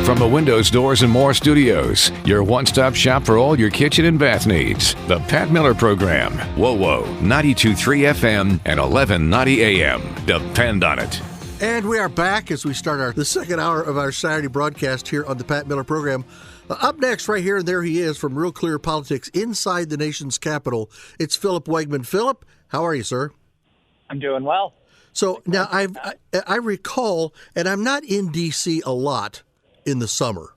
From the Windows, Doors, and More studios, your one-stop shop for all your kitchen and bath needs. The Pat Miller Program. Whoa, 92.3 FM and 1190 AM. Depend on it. And we are back as we start the second hour of our Saturday broadcast here on the Pat Miller Program. Up next, right here, and there he is from Real Clear Politics inside the nation's capital. It's Philip Wegman. Philip, how are you, sir? I'm doing well. So now I recall, and I'm not in D.C. a lot in the summer,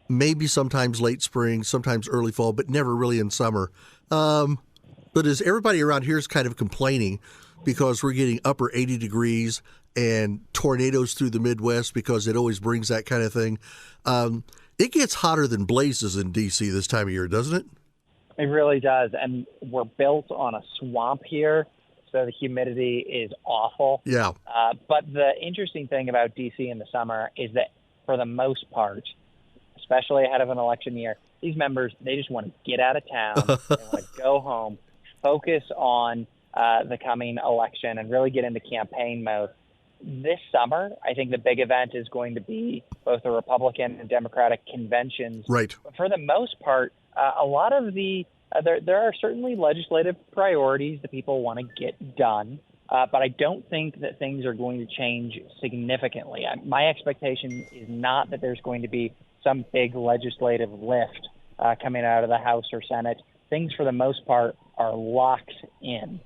maybe sometimes late spring, sometimes early fall, but never really in summer. But as everybody around here is kind of complaining because we're getting upper 80 degrees and tornadoes through the Midwest because it always brings that kind of thing. It gets hotter than blazes in D.C. this time of year, doesn't it? It really does. And we're built on a swamp here, so the humidity is awful. Yeah. But the interesting thing about D.C. in the summer is that for the most part, especially ahead of an election year, these members, they just want to get out of town. They want to go home, focus on the coming election, and really get into campaign mode. This summer, I think the big event is going to be both the Republican and Democratic conventions. Right. But for the most part, a lot of the there are certainly legislative priorities that people want to get done. But I don't think that things are going to change significantly. My expectation is not that there's going to be some big legislative lift coming out of the House or Senate. Things, for the most part, are locked in.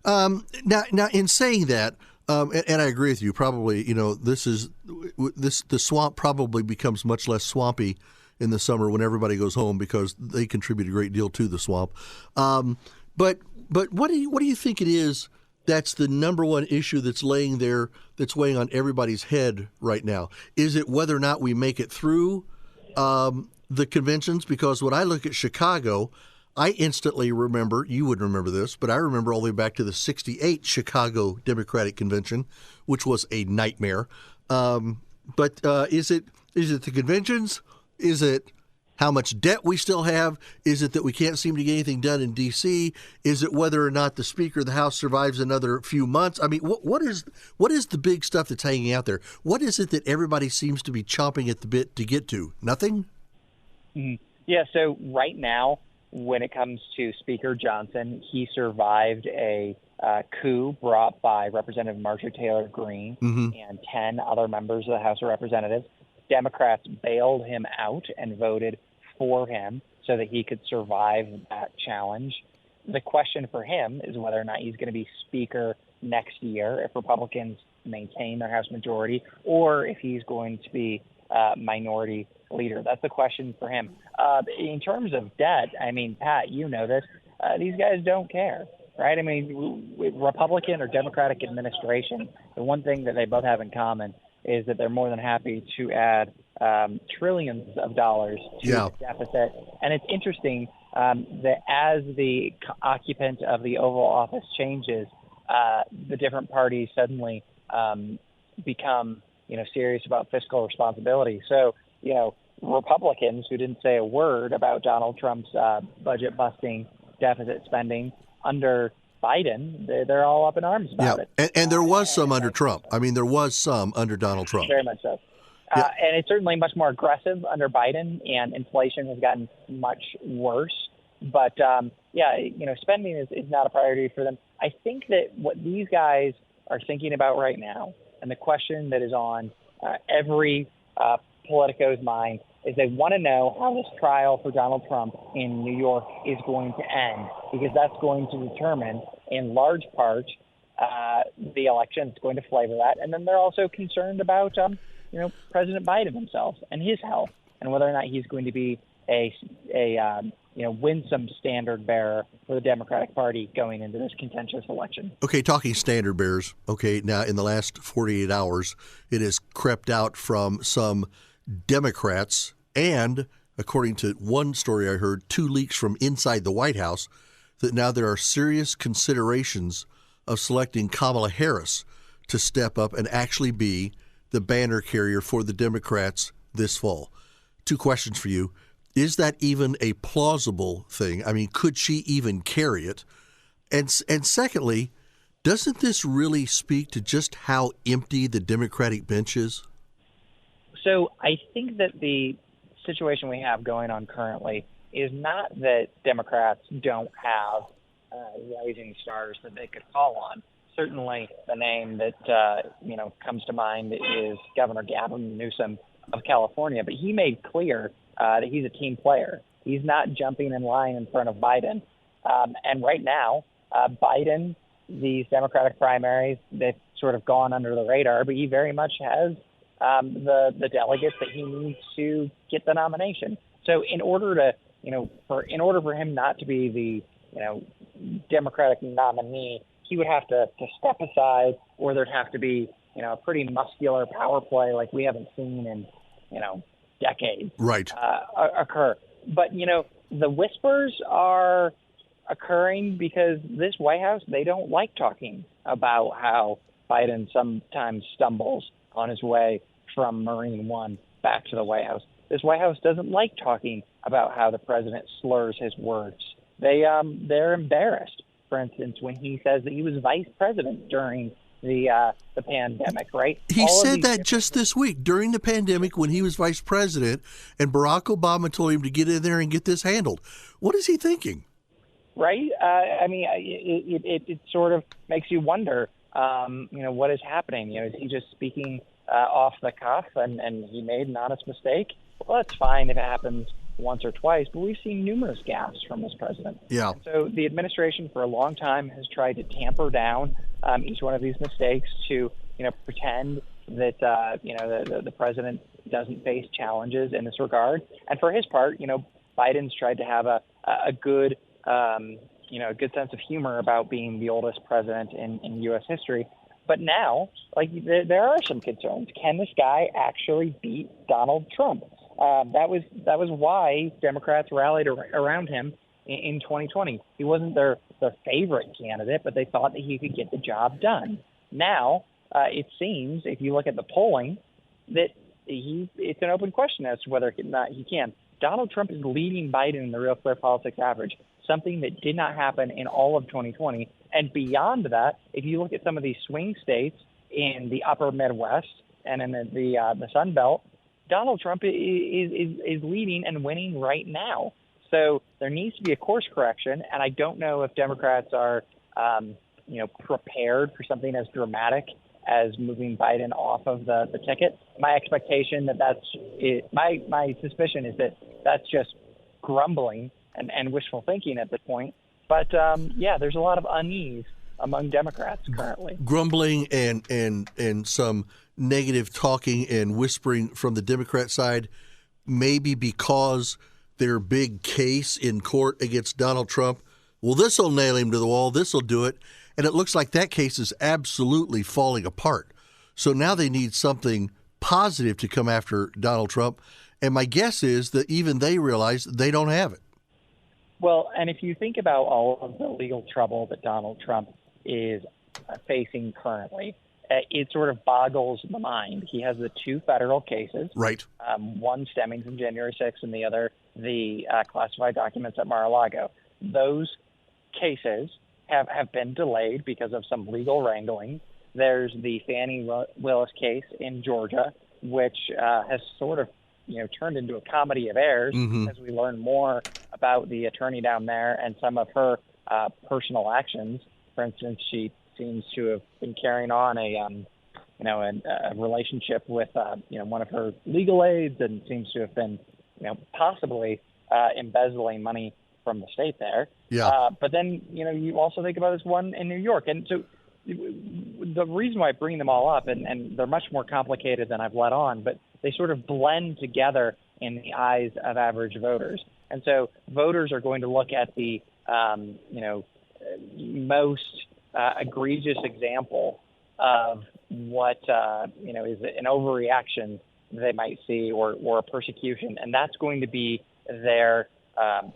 Now, in saying that, and I agree with you, probably, the swamp probably becomes much less swampy in the summer when everybody goes home because they contribute a great deal to the swamp. But what do you think it is that's the number one issue that's laying there, that's weighing on everybody's head right now? Is it whether or not we make it through the conventions? Because when I look at Chicago, I instantly remember, you wouldn't remember this, but I remember all the way back to the 1968 Chicago Democratic Convention, which was a nightmare. But is it the conventions? Is it how much debt we still have? Is it that we can't seem to get anything done in D.C.? Is it whether or not the Speaker of the House survives another few months? I mean, what is the big stuff that's hanging out there? What is it that everybody seems to be chomping at the bit to get to? Nothing? Mm-hmm. Yeah, so right now, when it comes to Speaker Johnson, he survived a coup brought by Representative Marjorie Taylor Greene and 10 other members of the House of Representatives. Democrats bailed him out and voted for him so that he could survive that challenge. The question for him is whether or not he's going to be Speaker next year if Republicans maintain their House majority, or if he's going to be minority leader. That's the question for him. In terms of debt, I mean, Pat, you know this. These guys don't care, right? I mean, Republican or Democratic administration, the one thing that they both have in common is that they're more than happy to add trillions of dollars to the deficit. And it's interesting that as the occupant of the Oval Office changes, the different parties suddenly become, serious about fiscal responsibility. So, Republicans who didn't say a word about Donald Trump's budget-busting deficit spending under Biden, they're all up in arms about it. And there was some under Trump. I mean, there was some under Donald Trump. Very much so. And it's certainly much more aggressive under Biden, and inflation has gotten much worse. But, spending is not a priority for them. I think that what these guys are thinking about right now, and the question that is on every Politico's mind, is they want to know how this trial for Donald Trump in New York is going to end, because that's going to determine, in large part, the election. It's going to flavor that. And then they're also concerned about, President Biden himself and his health, and whether or not he's going to be a winsome standard bearer for the Democratic Party going into this contentious election. Okay, talking standard bearers. Okay, now in the last 48 hours, it has crept out from some Democrats and, according to one story I heard, 2 leaks from inside the White House, that now there are serious considerations of selecting Kamala Harris to step up and actually be the banner carrier for the Democrats this fall. 2 questions for you. Is that even a plausible thing? I mean, could she even carry it? And secondly, doesn't this really speak to just how empty the Democratic bench is? So I think that the situation we have going on currently is not that Democrats don't have rising stars that they could call on. Certainly the name that, comes to mind is Governor Gavin Newsom of California, but he made clear that he's a team player. He's not jumping in line in front of Biden. And right now, Biden, these Democratic primaries, they've sort of gone under the radar, but he very much has the delegates that he needs to get the nomination. So in order for him not to be the, Democratic nominee, he would have to step aside, or there'd have to be, a pretty muscular power play like we haven't seen in, decades right. Occur. But, the whispers are occurring because this White House, they don't like talking about how Biden sometimes stumbles on his way from Marine One back to the White House. This White House doesn't like talking about how the president slurs his words. They're embarrassed, for instance, when he says that he was vice president during the pandemic, right? He said that just this week during the pandemic when he was vice president, and Barack Obama told him to get in there and get this handled. What is he thinking? Right? It sort of makes you wonder, what is happening? Is he just speaking off the cuff and he made an honest mistake? Well, that's fine if it happens once or twice, but we've seen numerous gaffes from this president. Yeah. And so the administration for a long time has tried to tamper down each one of these mistakes to, pretend that, the president doesn't face challenges in this regard. And for his part, Biden's tried to have a good, good sense of humor about being the oldest president in U.S. history. But now, there are some concerns. Can this guy actually beat Donald Trump? That was why Democrats rallied around him in 2020. He wasn't their favorite candidate, but they thought that he could get the job done. Now, it seems, if you look at the polling, that it's an open question as to whether or not he can. Donald Trump is leading Biden in the Real Clear Politics average, something that did not happen in all of 2020. And beyond that, if you look at some of these swing states in the upper Midwest and in the Sun Belt, Donald Trump is leading and winning right now. So there needs to be a course correction, and I don't know if Democrats are, prepared for something as dramatic as moving Biden off of the ticket. My expectation my suspicion is that that's just grumbling and wishful thinking at this point. But there's a lot of unease among Democrats currently. Grumbling and some negative talking and whispering from the Democrat side, maybe because their big case in court against Donald Trump, well, this will nail him to the wall, this will do it. And it looks like that case is absolutely falling apart. So now they need something positive to come after Donald Trump. And my guess is that even they realize they don't have it. Well, and if you think about all of the legal trouble that Donald Trump is facing currently, it sort of boggles the mind. He has the two federal cases, right? One stemming from January 6th and the other the classified documents at Mar-a-Lago. Those cases have been delayed because of some legal wrangling. There's the Fannie Willis case in Georgia, which has sort of turned into a comedy of errors as we learn more about the attorney down there and some of her personal actions. For instance, she seems to have been carrying on a relationship with one of her legal aides, and seems to have been possibly embezzling money from the state there. Yeah. But then you also think about this one in New York, and so the reason why I bring them all up, and they're much more complicated than I've let on, but they sort of blend together in the eyes of average voters. And so voters are going to look at the most egregious example of what is an overreaction they might see, or a persecution, and that's going to be their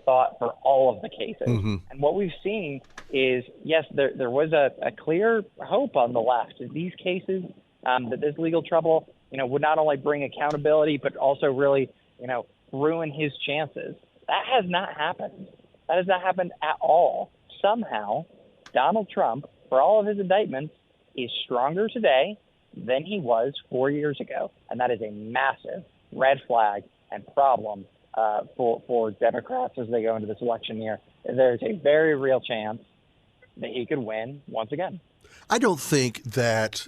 thought for all of the cases. And what we've seen is, yes, there was a clear hope on the left that these cases, that this legal trouble, would not only bring accountability, but also really, ruin his chances. That has not happened. That has not happened at all. Somehow, Donald Trump, for all of his indictments, is stronger today than he was 4 years ago. And that is a massive red flag and problem for Democrats as they go into this election year. There's a very real chance that he could win once again. I don't think that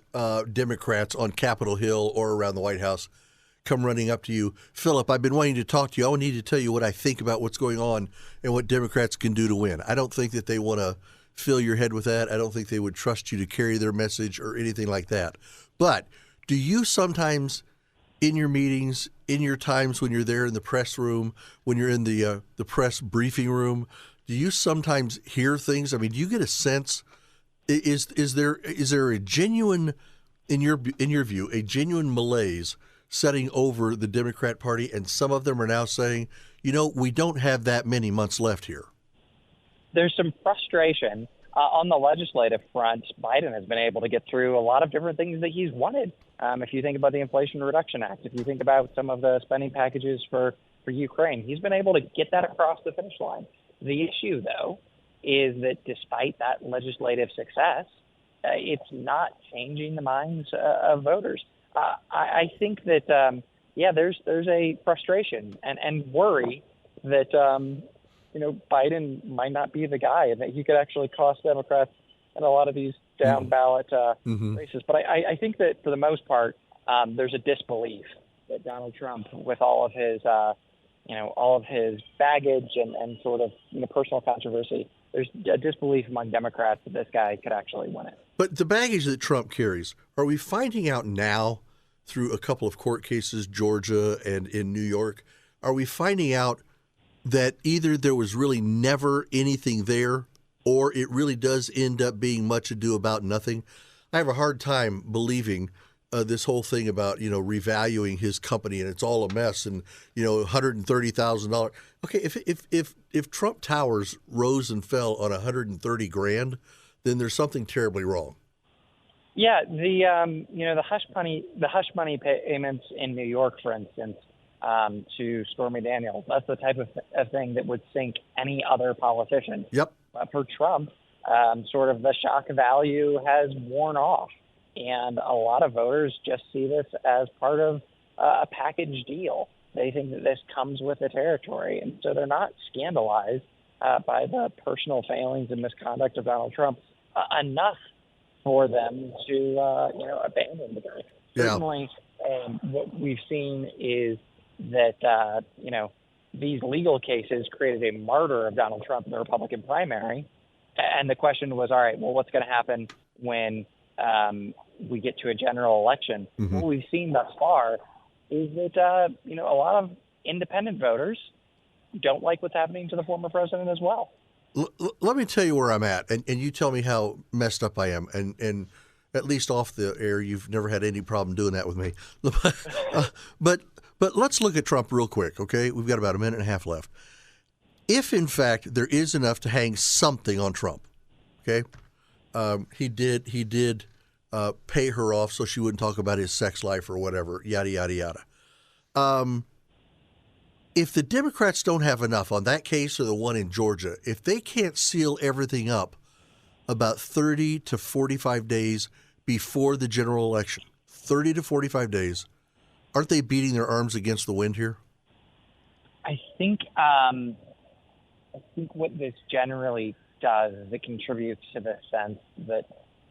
Democrats on Capitol Hill or around the White House come running up to you, Philip, I've been wanting to talk to you. I need to tell you what I think about what's going on and what Democrats can do to win. I don't think that they want to fill your head with that. I don't think they would trust you to carry their message or anything like that. But do you sometimes in your meetings, in your times when you're there in the press room, when you're in the press briefing room, do you sometimes hear things? I mean, do you get a sense? Is there a genuine, in your view, a genuine malaise setting over the Democrat Party, and some of them are now saying, we don't have that many months left here? There's some frustration on the legislative front. Biden has been able to get through a lot of different things that he's wanted. If you think about the Inflation Reduction Act, if you think about some of the spending packages for Ukraine, he's been able to get that across the finish line. The issue, though, is that despite that legislative success, it's not changing the minds of voters. I think that, there's a frustration and worry that, Biden might not be the guy and that he could actually cost Democrats in a lot of these down ballot races. But I think that for the most part, there's a disbelief that Donald Trump, with all of his, all of his baggage and sort of personal controversy, there's a disbelief among Democrats that this guy could actually win it. But the baggage that Trump carries, are we finding out now through a couple of court cases, Georgia and in New York, are we finding out that either there was really never anything there or it really does end up being much ado about nothing? I have a hard time believing this whole thing about, revaluing his company and it's all a mess and, $130,000. Okay, if Trump Towers rose and fell on $130,000, then there's something terribly wrong. Yeah, the hush money payments in New York, for instance, to Stormy Daniels, that's the type of thing that would sink any other politician. Yep. But for Trump, sort of the shock value has worn off. And a lot of voters just see this as part of a package deal. They think that this comes with the territory. And so they're not scandalized by the personal failings and misconduct of Donald Trump enough for them to, abandon the guy. Yeah. Certainly, what we've seen is that, these legal cases created a martyr of Donald Trump in the Republican primary. And the question was, all right, well, what's going to happen when we get to a general election? Mm-hmm. What we've seen thus far is that, a lot of independent voters don't like what's happening to the former president as well. Let me tell you where I'm at, and you tell me how messed up I am. And at least off the air, you've never had any problem doing that with me. But let's look at Trump real quick, okay? We've got about a minute and a half left. If, in fact, there is enough to hang something on Trump, okay? He did pay her off so she wouldn't talk about his sex life or whatever, yada, yada, yada. If the Democrats don't have enough on that case or the one in Georgia, if they can't seal everything up about 30 to 45 days before the general election, 30 to 45 days, aren't they beating their arms against the wind here? I think what this generally does is it contributes to the sense that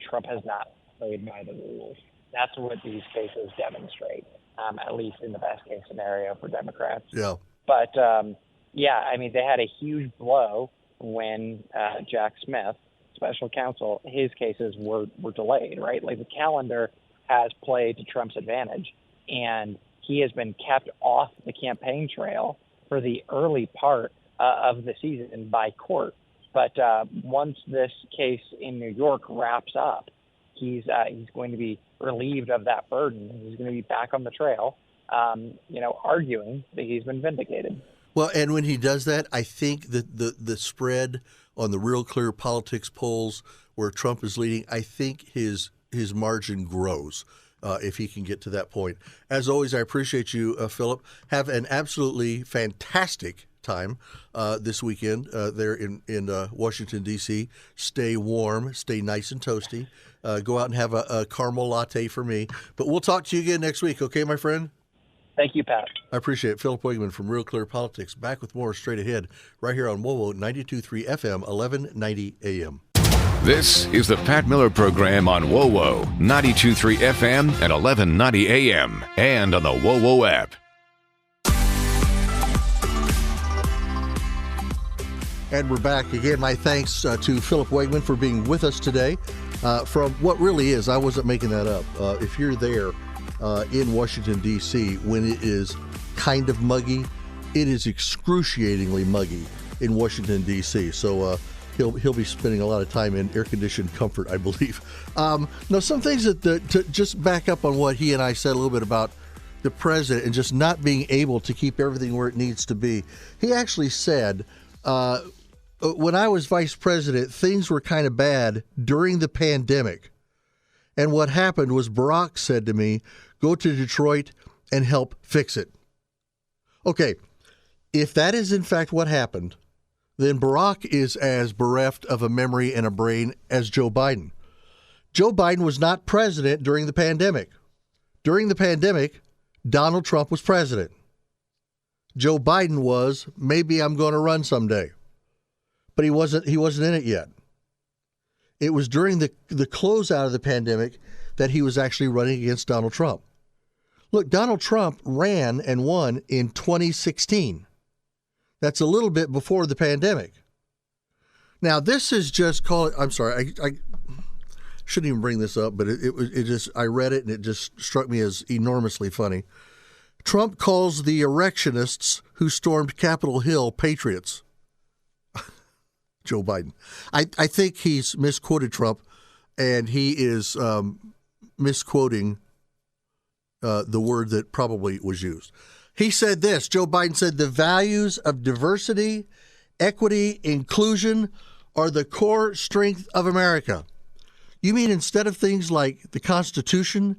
Trump has not played by the rules. That's what these cases demonstrate, at least in the best case scenario for Democrats. Yeah. But, they had a huge blow when Jack Smith, special counsel, his cases were delayed, right? Like the calendar has played to Trump's advantage, and he has been kept off the campaign trail for the early part of the season by court. But once this case in New York wraps up, he's going to be relieved of that burden. He's going to be back on the trail, arguing that he's been vindicated. Well, and when he does that, I think that the spread on the Real Clear Politics polls where Trump is leading, I think his margin grows if he can get to that point. As always, I appreciate you, Philip. Have an absolutely fantastic time this weekend there in Washington, D.C. Stay warm, stay nice and toasty. Go out and have a caramel latte for me. But we'll talk to you again next week, okay, my friend? Thank you, Pat. I appreciate it. Philip Wegman from Real Clear Politics. Back with more straight ahead right here on WOWO 92.3 FM, 1190 AM. This is the Pat Miller Program on WOWO 92.3 FM and 1190 AM and on the WOWO app. And we're back again. My thanks to Philip Wegman for being with us today from what really is, I wasn't making that up. If you're there in Washington, D.C., when it is kind of muggy, it is excruciatingly muggy in Washington, D.C. So he'll be spending a lot of time in air-conditioned comfort, I believe. Now, some things to just back up on what he and I said a little bit about the president and just not being able to keep everything where it needs to be. He actually said, when I was vice president, things were kind of bad during the pandemic. And what happened was Barack said to me, go to Detroit and help fix it. Okay, if that is in fact what happened, then Barack is as bereft of a memory and a brain as Joe Biden. Joe Biden was not president during the pandemic. During the pandemic, Donald Trump was president. Joe Biden was, maybe I'm going to run someday. But he wasn't in it yet. It was during the closeout of the pandemic that he was actually running against Donald Trump. Look, Donald Trump ran and won in 2016. That's a little bit before the pandemic. Now, this is just I'm sorry, I shouldn't even bring this up, but it just, I read it and it just struck me as enormously funny. Trump calls the erectionists who stormed Capitol Hill patriots. Joe Biden. I think he's misquoted Trump, and he is misquoting the word that probably was used. He said this, Joe Biden said, the values of diversity, equity, inclusion are the core strength of America. You mean instead of things like the Constitution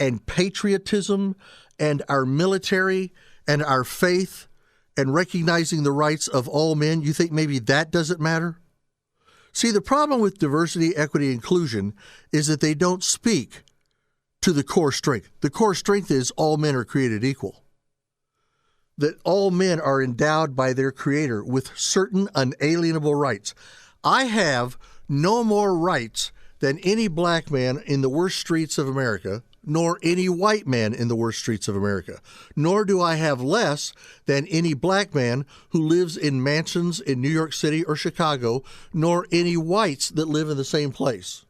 and patriotism and our military and our faith and recognizing the rights of all men, you think maybe that doesn't matter? See, the problem with diversity, equity, inclusion is that they don't speak to the core strength. The core strength is all men are created equal. That all men are endowed by their Creator with certain unalienable rights. I have no more rights than any black man in the worst streets of America, nor any white man in the worst streets of America. Nor do I have less than any black man who lives in mansions in New York City or Chicago, nor any whites that live in the same place.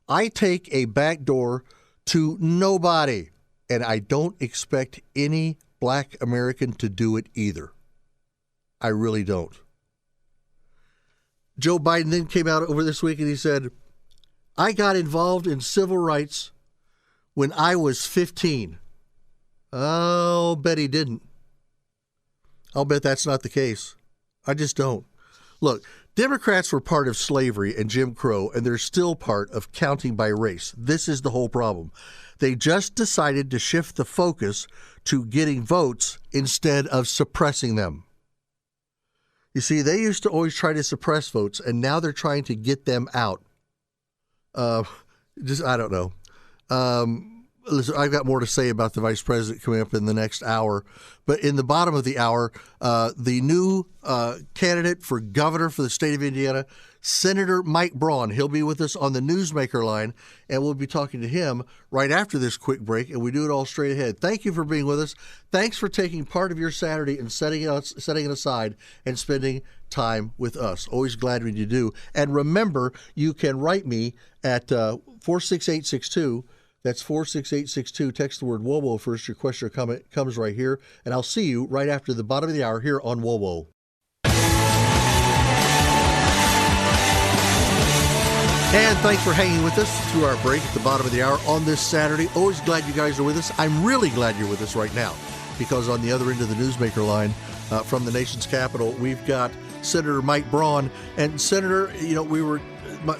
I take a back door to nobody, and I don't expect any black American to do it either. I really don't. Joe Biden then came out over this week and he said, I got involved in civil rights when I was 15. I'll bet he didn't. I'll bet that's not the case. I just don't. Look, Democrats were part of slavery and Jim Crow, and they're still part of counting by race. This is the whole problem. They just decided to shift the focus to getting votes instead of suppressing them. You see, they used to always try to suppress votes, and now they're trying to get them out. I don't know. Listen, I've got more to say about the vice president coming up in the next hour. But in the bottom of the hour, the new candidate for governor for the state of Indiana, Senator Mike Braun. He'll be with us on the Newsmaker line, and we'll be talking to him right after this quick break, and we do it all straight ahead. Thank you for being with us. Thanks for taking part of your Saturday and setting it aside and spending time with us. Always glad when you do. And remember, you can write me at 46862. That's 46862. Text the word WOWO first. Your question or comment comes right here. And I'll see you right after the bottom of the hour here on WOWO. And thanks for hanging with us through our break at the bottom of the hour on this Saturday. Always glad you guys are with us. I'm really glad you're with us right now because on the other end of the Newsmaker line from the nation's capital, we've got Senator Mike Braun. And Senator,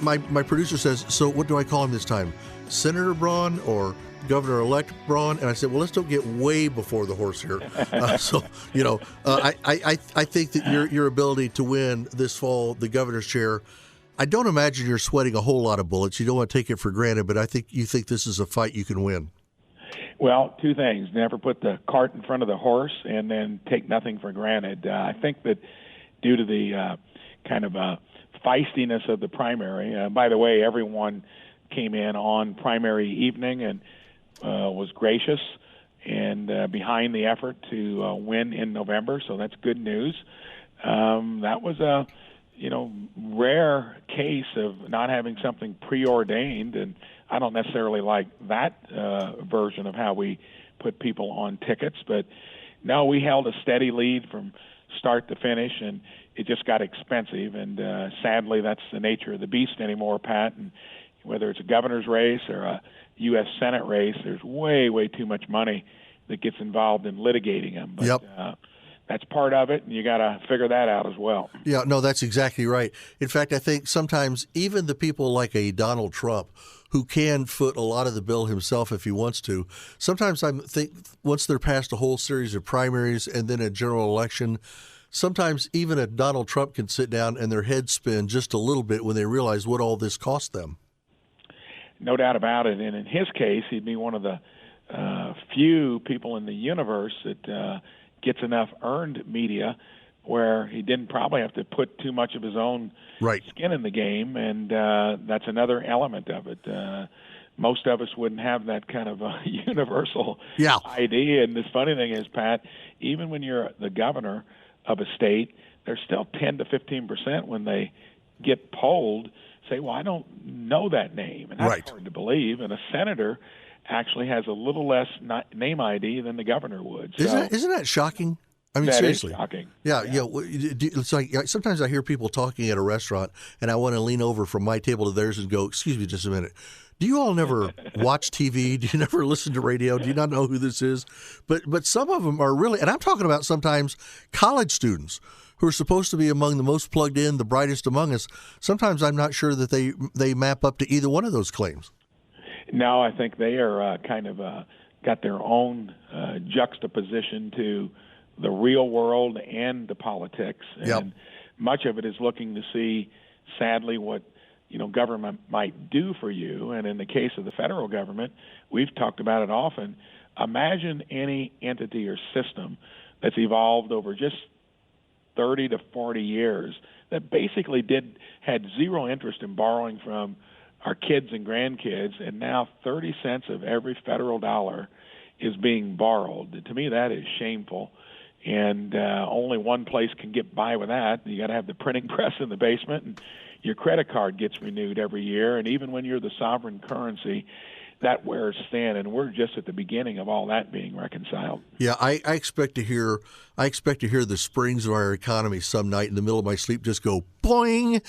my producer says, so what do I call him this time? Senator Braun or Governor-elect Braun, and I said, well, let's don't get way before the horse here. I think that your ability to win this fall the governor's chair, I don't imagine you're sweating a whole lot of bullets. You don't want to take it for granted, but I think you think this is a fight you can win. Well, two things. Never put the cart in front of the horse, and then take nothing for granted. I think that due to the kind of feistiness of the primary, by the way, everyone came in on primary evening and was gracious and behind the effort to win in November, so that's good news. That was a rare case of not having something preordained, and I don't necessarily like that version of how we put people on tickets, but no, we held a steady lead from start to finish, and it just got expensive, and sadly that's the nature of the beast anymore, Pat, and whether it's a governor's race or a U.S. Senate race, there's way, way too much money that gets involved in litigating them. But, yep. That's part of it, and you got to figure that out as well. Yeah, no, that's exactly right. In fact, I think sometimes even the people like a Donald Trump, who can foot a lot of the bill himself if he wants to, sometimes I think once they're past a whole series of primaries and then a general election, sometimes even a Donald Trump can sit down and their heads spin just a little bit when they realize what all this cost them. No doubt about it. And in his case, he'd be one of the few people in the universe that gets enough earned media where he didn't probably have to put too much of his own skin in the game, and that's another element of it. Most of us wouldn't have that kind of a universal idea. And this funny thing is, Pat, even when you're the governor of a state, there's still 10 to 15% when they get polled say, well, I don't know that name. And that's hard to believe. And a senator actually has a little less name ID than the governor would. Isn't that shocking? I mean, seriously. Is shocking. Yeah. It's like sometimes I hear people talking at a restaurant, and I want to lean over from my table to theirs and go, excuse me just a minute. Do you all never watch TV? Do you never listen to radio? Do you not know who this is? But some of them are really, and I'm talking about sometimes college students who are supposed to be among the most plugged in, the brightest among us. Sometimes I'm not sure that they map up to either one of those claims. No, I think they are kind of got their own juxtaposition to the real world and the politics. And much of it is looking to see, sadly, what government might do for you. And in the case of the federal government, we've talked about it often. Imagine any entity or system that's evolved over just 30 to 40 years that basically had zero interest in borrowing from our kids and grandkids, and now 30 cents of every federal dollar is being borrowed. To me, that is shameful, and only one place can get by with that. You got to have the printing press in the basement, and your credit card gets renewed every year, and even when you're the sovereign currency, that wears thin, and we're just at the beginning of all that being reconciled. Yeah, I expect to hear the springs of our economy some night in the middle of my sleep just go boing.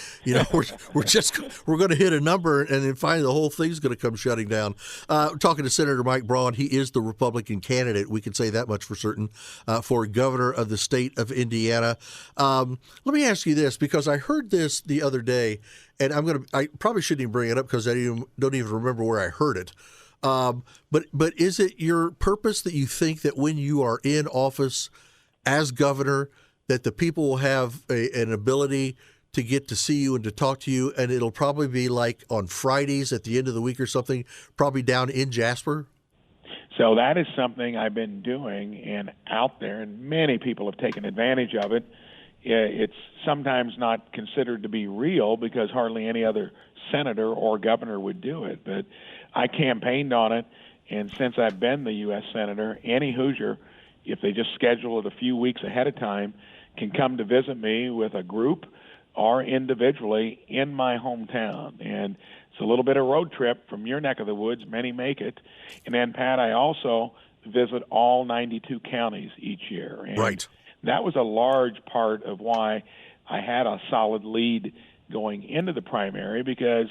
We're going to hit a number, and then finally the whole thing's going to come shutting down. Talking to Senator Mike Braun, he is the Republican candidate. We can say that much for certain for governor of the state of Indiana. Let me ask you this, because I heard this the other day, and I probably shouldn't even bring it up because I don't even remember where I heard it. But is it your purpose that you think that when you are in office as governor, that the people will have an ability to get to see you and to talk to you, and it'll probably be like on Fridays at the end of the week or something, probably down in Jasper? So that is something I've been doing and out there, and many people have taken advantage of it. It's sometimes not considered to be real because hardly any other senator or governor would do it. But I campaigned on it, and since I've been the U.S. Senator, any Hoosier, if they just schedule it a few weeks ahead of time, can come to visit me with a group or individually in my hometown. And it's a little bit of road trip from your neck of the woods. Many make it. And then, Pat, I also visit all 92 counties each year. And that was a large part of why I had a solid lead going into the primary, because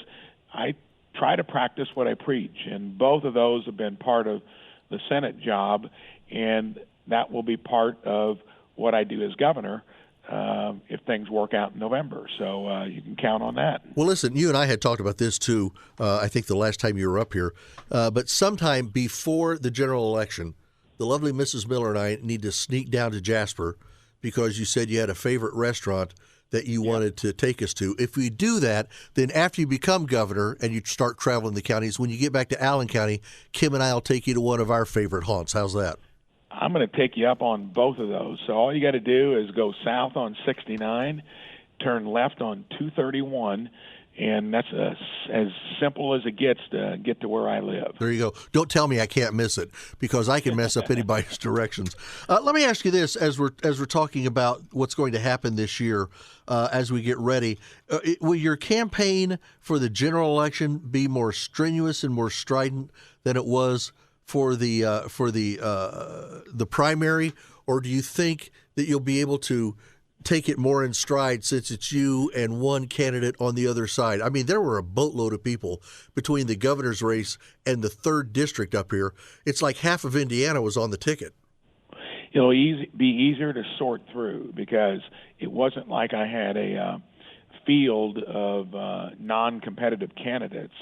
I try to practice what I preach. And both of those have been part of the Senate job, and that will be part of what I do as governor. if things work out in November. So you can count on that. Well, listen, you and I had talked about this too, I think the last time you were up here. But sometime before the general election, the lovely Mrs. Miller and I need to sneak down to Jasper because you said you had a favorite restaurant that you wanted to take us to. If we do that, then after you become governor and you start traveling the counties, when you get back to Allen County, Kim and I will take you to one of our favorite haunts. How's that? I'm going to take you up on both of those. So all you got to do is go south on 69, turn left on 231, and that's as simple as it gets to get to where I live. There you go. Don't tell me I can't miss it, because I can mess up anybody's directions. Let me ask you this, as we're talking about what's going to happen this year, as we get ready. Will your campaign for the general election be more strenuous and more strident than it was for the primary, or do you think that you'll be able to take it more in stride since it's you and one candidate on the other side? I mean, there were a boatload of people between the governor's race and the 3rd district up here. It's like half of Indiana was on the ticket. It'll be easier to sort through because it wasn't like I had a field of non-competitive candidates.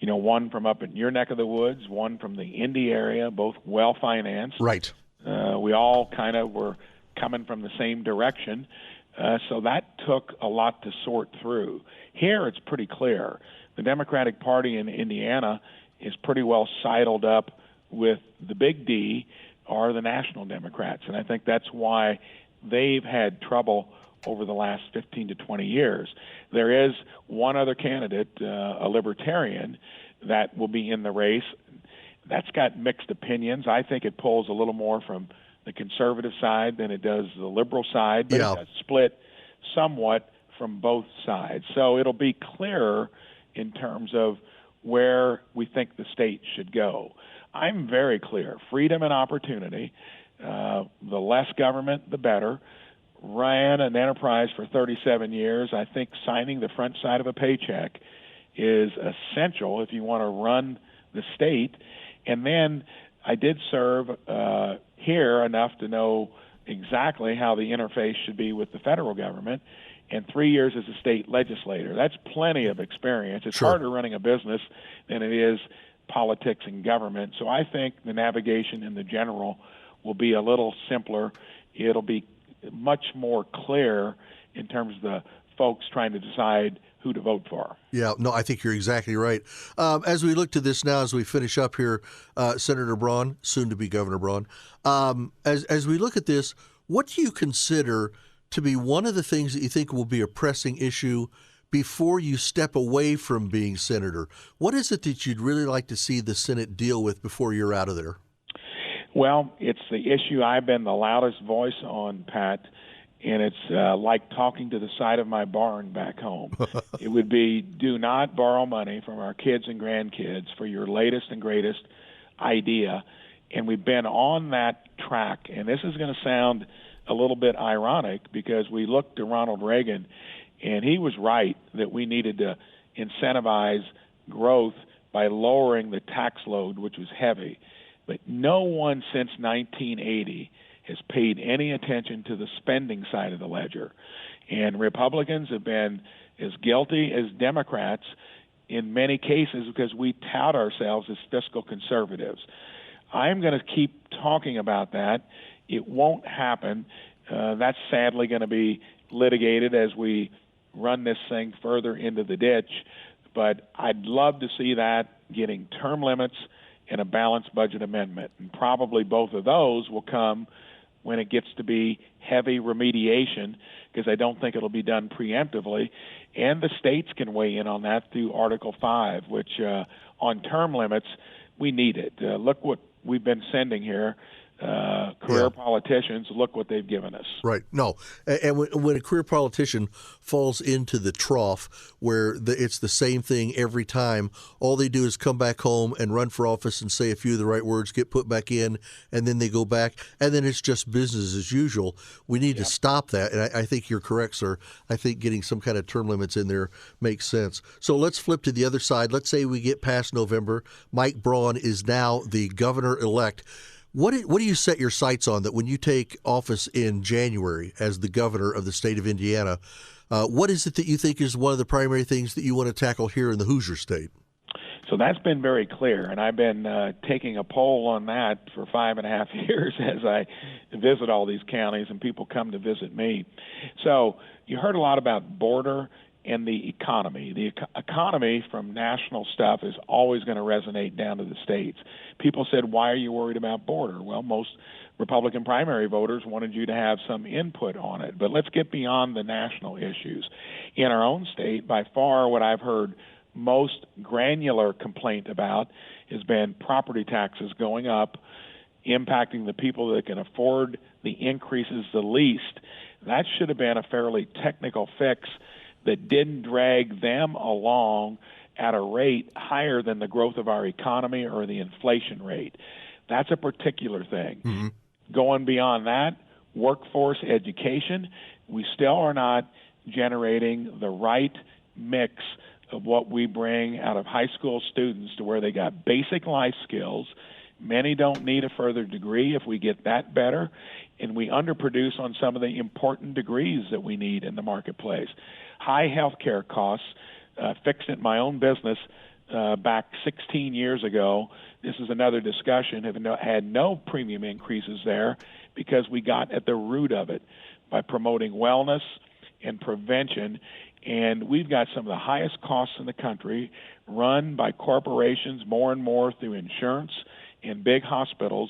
One from up in your neck of the woods, one from the Indy area, both well-financed. Right. We all kind of were coming from the same direction. So that took a lot to sort through. Here it's pretty clear. The Democratic Party in Indiana is pretty well sidled up with the big D, or the National Democrats. And I think that's why they've had trouble over the last 15 to 20 years. There is one other candidate, a libertarian, that will be in the race. That's got mixed opinions. I think it pulls a little more from the conservative side than it does the liberal side, but it does split somewhat from both sides. So it'll be clearer in terms of where we think the state should go. I'm very clear. Freedom and opportunity. The less government, the better. Ran an enterprise for 37 years. I think signing the front side of a paycheck is essential if you want to run the state. And then I did serve here enough to know exactly how the interface should be with the federal government, and 3 years as a state legislator. That's plenty of experience. It's harder running a business than it is politics and government. So I think the navigation in the general will be a little simpler. It'll be much more clear in terms of the folks trying to decide who to vote for. Yeah, no, I think you're exactly right. As we look to this now, as we finish up here, Senator Braun, soon to be Governor Braun, as we look at this, what do you consider to be one of the things that you think will be a pressing issue before you step away from being senator? What is it that you'd really like to see the Senate deal with before you're out of there? Well, it's the issue I've been the loudest voice on, Pat, and it's like talking to the side of my barn back home. It would be, do not borrow money from our kids and grandkids for your latest and greatest idea. And we've been on that track, and this is going to sound a little bit ironic because we looked to Ronald Reagan, and he was right that we needed to incentivize growth by lowering the tax load, which was heavy. But no one since 1980 has paid any attention to the spending side of the ledger. And Republicans have been as guilty as Democrats in many cases because we tout ourselves as fiscal conservatives. I'm going to keep talking about that. It won't happen. That's sadly going to be litigated as we run this thing further into the ditch. But I'd love to see that getting term limits and a balanced budget amendment. And probably both of those will come when it gets to be heavy remediation, because I don't think it'll be done preemptively. And the states can weigh in on that through Article 5, which on term limits, we need it. Look what we've been sending here. Career politicians, look what they've given us. Right. No. And when a career politician falls into the trough where it's the same thing every time, all they do is come back home and run for office and say a few of the right words, get put back in, and then they go back, and then it's just business as usual. We need to stop that. And I think you're correct, sir. I think getting some kind of term limits in there makes sense. So let's flip to the other side. Let's say we get past November. Mike Braun is now the governor-elect. What do you set your sights on that when you take office in January as the governor of the state of Indiana? What is it that you think is one of the primary things that you want to tackle here in the Hoosier State? So that's been very clear, and I've been taking a poll on that for 5.5 years as I visit all these counties and people come to visit me. So you heard a lot about border and the economy. The economy from national stuff is always going to resonate down to the states. People said, why are you worried about border? Well, most Republican primary voters wanted you to have some input on it. But let's get beyond the national issues. In our own state, by far what I've heard most granular complaint about has been property taxes going up, impacting the people that can afford the increases the least. That should have been a fairly technical fix that didn't drag them along at a rate higher than the growth of our economy or the inflation rate. That's a particular thing. Mm-hmm. Going beyond that, workforce education, we still are not generating the right mix of what we bring out of high school students to where they got basic life skills. Many don't need a further degree if we get that better, and we underproduce on some of the important degrees that we need in the marketplace. High health care costs, fixed it my own business back 16 years ago. This is another discussion. Had no premium increases there because we got at the root of it by promoting wellness and prevention. And we've got some of the highest costs in the country run by corporations more and more through insurance and big hospitals.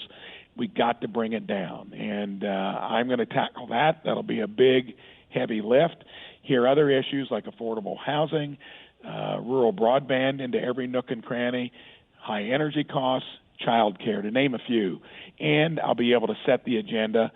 We got to bring it down. And I'm going to tackle that. That'll be a big, heavy lift. Here are other issues like affordable housing, rural broadband into every nook and cranny, high energy costs, child care, to name a few. And I'll be able to set the agenda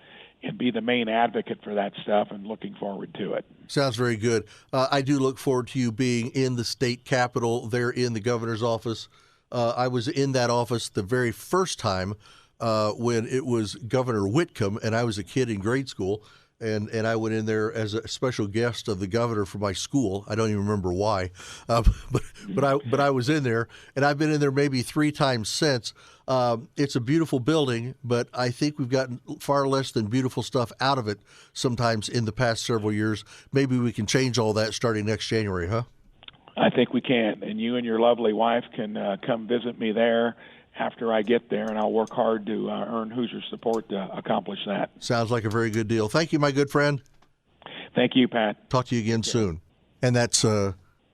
and be the main advocate for that stuff, and looking forward to it. Sounds very good. I do look forward to you being in the state capitol there in the governor's office. I was in that office the very first time when it was Governor Whitcomb, and I was a kid in grade school, and I went in there as a special guest of the governor for my school. I don't even remember why, but I was in there, and I've been in there maybe 3 times since. It's a beautiful building, but I think we've gotten far less than beautiful stuff out of it sometimes in the past several years. Maybe we can change all that starting next January, huh? I think we can, and you and your lovely wife can come visit me there after I get there, and I'll work hard to earn Hoosier support to accomplish that. Sounds like a very good deal. Thank you, my good friend. Thank you, Pat. Talk to you again soon. And that's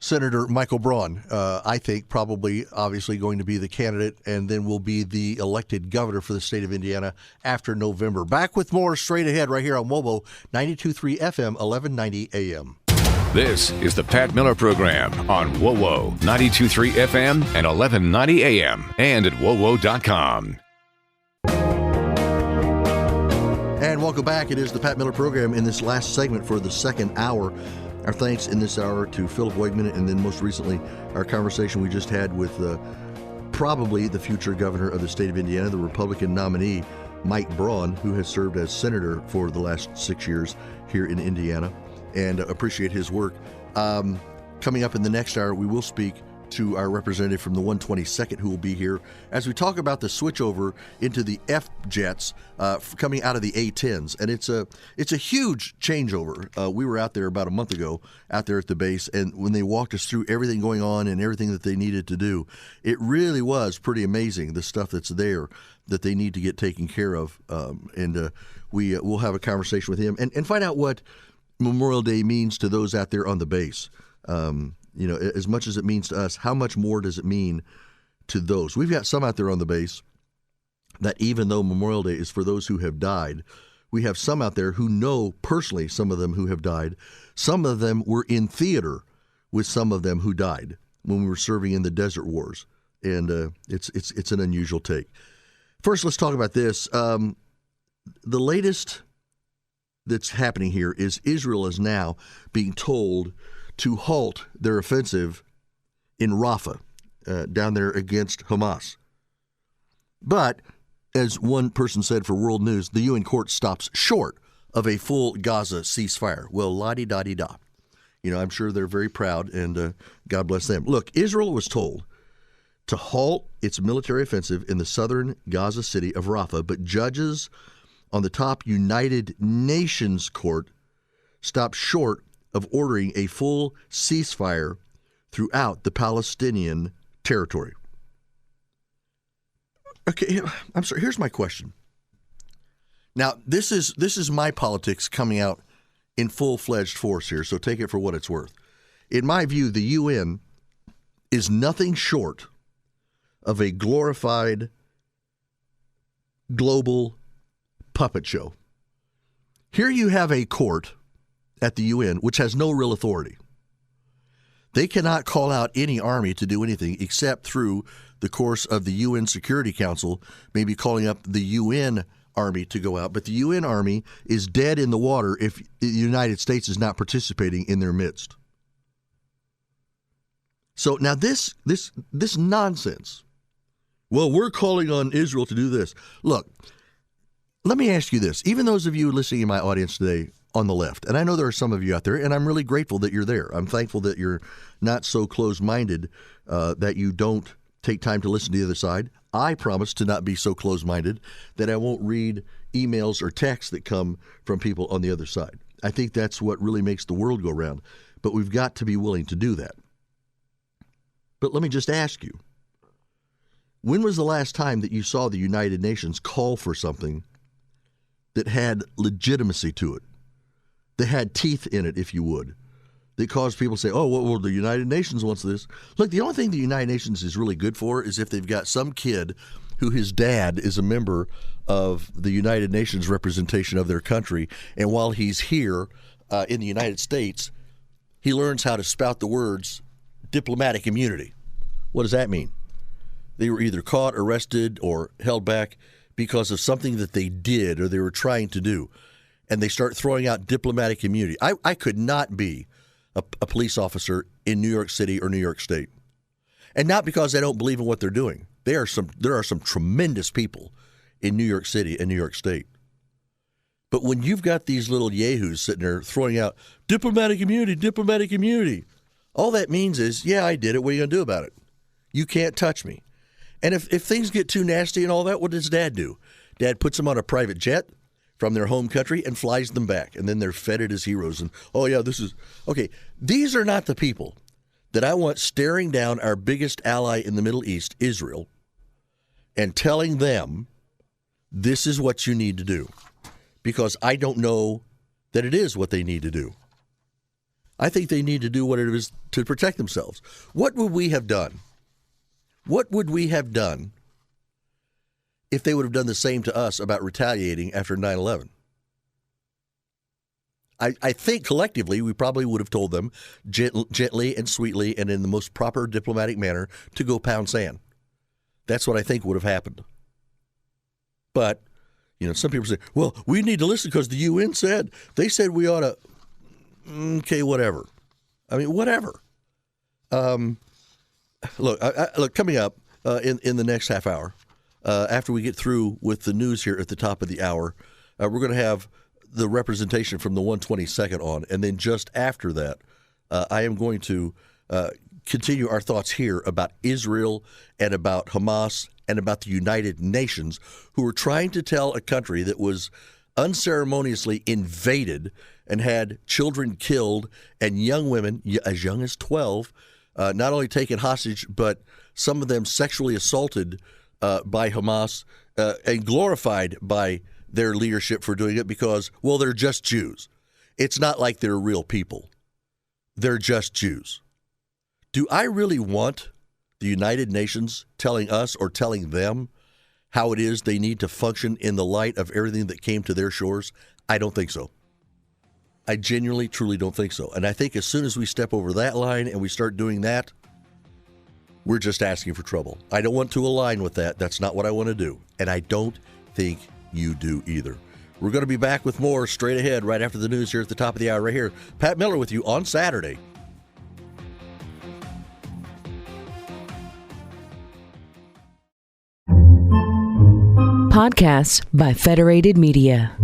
Senator Michael Braun, I think probably obviously going to be the candidate and then will be the elected governor for the state of Indiana after November. Back with more straight ahead right here on WOWO 92.3 FM, 1190 AM. This is the Pat Miller Program on WOWO 92.3 FM and 1190 AM and at WOWO.com. And welcome back. It is the Pat Miller Program in this last segment for the second hour. Our thanks in this hour to Philip Wegman, and then most recently our conversation we just had with probably the future governor of the state of Indiana, the Republican nominee, Mike Braun, who has served as senator for the last 6 years here in Indiana, and appreciate his work. Coming up in the next hour, we will speak to our representative from the 122nd who will be here as we talk about the switchover into the F-jets coming out of the A-10s. And it's a huge changeover. We were out there about a month ago out there at the base, and when they walked us through everything going on and everything that they needed to do, it really was pretty amazing, the stuff that's there that they need to get taken care of. We'll have a conversation with him and find out what Memorial Day means to those out there on the base. As much as it means to us, how much more does it mean to those? We've got some out there on the base that even though Memorial Day is for those who have died, we have some out there who know personally some of them who have died. Some of them were in theater with some of them who died when we were serving in the Desert Wars. And it's an unusual take. First, let's talk about this. The latest that's happening here is Israel is now being told to halt their offensive in Rafah, down there against Hamas. But, as one person said for World News, the UN court stops short of a full Gaza ceasefire. Well, to halt its military offensive in the southern Gaza city of Rafah, but judges on the top United Nations court stopped short of ordering a full ceasefire throughout the Palestinian territory. Okay, I'm sorry. Here's my question. Now, this is my politics coming out in full-fledged force here, so take it for what it's worth. In my view, the UN is nothing short of a glorified global puppet show. Here you have a court at the UN which has no real authority. They cannot call out any army to do anything except through the course of the UN Security Council, maybe calling up the UN army to go out. But the UN army is dead in the water if the United States is not participating in their midst. So now this nonsense. Well, we're calling on Israel to do this. Look, let me ask you this. Even those of you listening in my audience today on the left, and I know there are some of you out there, and I'm really grateful that you're there. I'm thankful that you're not so close-minded that you don't take time to listen to the other side. I promise to not be so close-minded that I won't read emails or texts that come from people on the other side. I think that's what really makes the world go round. But we've got to be willing to do that. But let me just ask you, when was the last time that you saw the United Nations call for something that had legitimacy to it, that had teeth in it, if you would, that caused people to say, oh, well, the United Nations wants this? Look, the only thing the United Nations is really good for is if they've got some kid who his dad is a member of the United Nations representation of their country, and while he's here in the United States, he learns how to spout the words diplomatic immunity. What does that mean? They were either caught, arrested, or held back because of something that they did or they were trying to do, and they start throwing out diplomatic immunity. I could not be a police officer in New York City or New York State, and not because I don't believe in what they're doing. There are some tremendous people in New York City and New York State. But when you've got these little yahoos sitting there throwing out diplomatic immunity, all that means is, yeah, I did it. What are you going to do about it? You can't touch me. And if things get too nasty and all that, what does Dad do? Dad puts them on a private jet from their home country and flies them back. And then they're feted as heroes. And, oh, yeah, this is – okay, these are not the people that I want staring down our biggest ally in the Middle East, Israel, and telling them this is what you need to do, because I don't know that it is what they need to do. I think they need to do what it is to protect themselves. What would we have done? What would we have done if they would have done the same to us about retaliating after 9/11? I think collectively we probably would have told them gently and sweetly and in the most proper diplomatic manner to go pound sand. That's what I think would have happened. But, some people say, well, we need to listen because the UN said, they said we ought to. Okay, whatever. I mean, whatever. Look, coming up in the next half hour, after we get through with the news here at the top of the hour, we're going to have the representation from the 122nd on. And then just after that, I am going to continue our thoughts here about Israel and about Hamas and about the United Nations, who are trying to tell a country that was unceremoniously invaded and had children killed and young women as young as 12 not only taken hostage, but some of them sexually assaulted by Hamas and glorified by their leadership for doing it because, well, they're just Jews. It's not like they're real people. They're just Jews. Do I really want the United Nations telling us or telling them how it is they need to function in the light of everything that came to their shores? I don't think so. I genuinely, truly don't think so. And I think as soon as we step over that line and we start doing that, we're just asking for trouble. I don't want to align with that. That's not what I want to do. And I don't think you do either. We're going to be back with more straight ahead right after the news here at the top of the hour right here. Pat Miller with you on Saturday. Podcasts by Federated Media.